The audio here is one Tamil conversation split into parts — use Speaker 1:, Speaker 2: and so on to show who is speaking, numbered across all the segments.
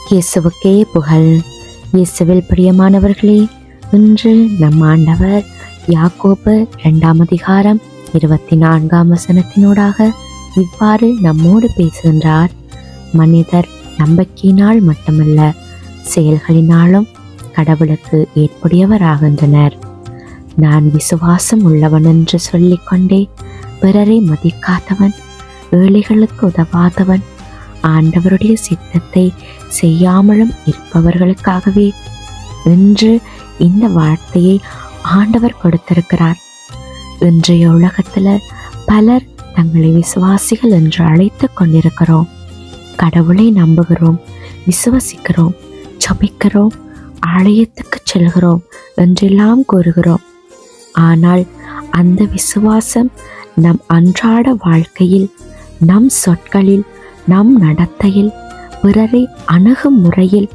Speaker 1: இயேசுவுக்கே புகழ். இயேசுவில் பிரியமானவர்களே, இன்று நம் ஆண்டவர் யாக்கோபு 2:24 இவ்வாறு நம்மோடு பேசுகின்றார். மனிதர் நம்பிக்கையினால் மட்டுமல்ல, செயல்களினாலும் கடவுளுக்கு ஏற்புடையவராகின்றனர். நான் விசுவாசம் உள்ளவன் என்று சொல்லிக்கொண்டே பிறரை மதிக்காதவன், ஏழைகளுக்கு உதவாதவன், ஆண்டவருடைய சித்தத்தை செய்யாமலும் இருப்பவர்களுக்காகவே இன்று இந்த வார்த்தையை ஆண்டவர் கொடுத்திருக்கிறார். இன்றைய உலகத்துல பலர் தங்களை விசுவாசிகள் என்று அழைத்து கொண்டிருக்கிறோம். கடவுளை நம்புகிறோம், விசுவசிக்கிறோம், ஜெபிக்கிறோம், ஆலயத்துக்கு செல்கிறோம் என்றெல்லாம் கூறுகிறோம். ஆனால் அந்த விசுவாசம் நம் அன்றாட வாழ்க்கையில், நம் சொற்களில், நம் நடத்தையில், பிறரை அணுகும் முறையில்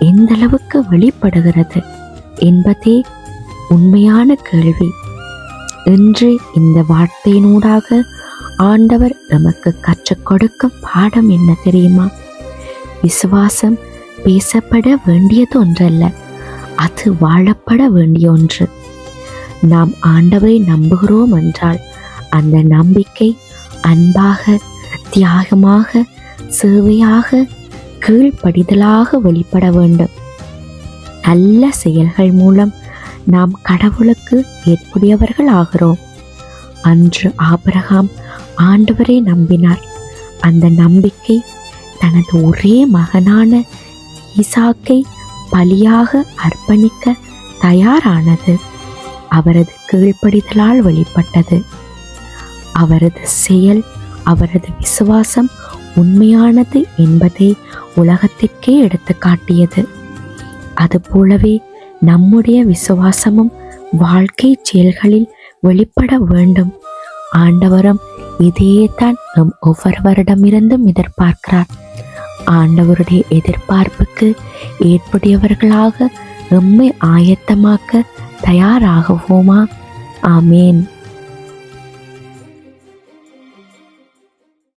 Speaker 1: எந்த அளவுக்கு வெளிப்படுகிறது என்பதே உண்மையான கேள்வி. இன்று இந்த வார்த்தையினூடாக ஆண்டவர் நமக்கு கற்றுக் கொடுக்கும் பாடம் என்ன தெரியுமா? விசுவாசம் பேசப்பட வேண்டியது ஒன்றல்ல, அது வாழப்பட வேண்டிய ஒன்று. நாம் ஆண்டவரை நம்புகிறோம் என்றால் அந்த நம்பிக்கை அன்பாக, தியாகமாக, சேவையாக, கீழ்ப்படிதலாக வெளிப்பட வேண்டும். நல்ல செயல்கள் மூலம் நாம் கடவுளுக்கு ஏற்புடையவர்கள் ஆகிறோம். அன்று ஆபிரகாம் ஆண்டவரை நம்பினார். அந்த நம்பிக்கை தனது ஒரே மகனான ஈசாக்கை பலியாக அர்ப்பணிக்க தயாரானது. அவரது கீழ்ப்படிதலால் வெளிப்பட்டது. அவரது செயல், அவரது விசுவாசம் உண்மையானது என்பதை உலகத்திற்கே எடுத்து காட்டியது. அதுபோலவே நம்முடைய விசுவாசமும் வாழ்க்கை செயல்களில் வெளிப்பட வேண்டும். ஆண்டவரும் இதையேதான் நம் ஒவ்வொருவரிடமிருந்தும் எதிர்பார்க்கிறார். ஆண்டவருடைய எதிர்பார்ப்புக்கு ஏற்புடையவர்களாக எம்மை ஆயத்தமாக்க தயாராகுவோமா? ஆமேன்.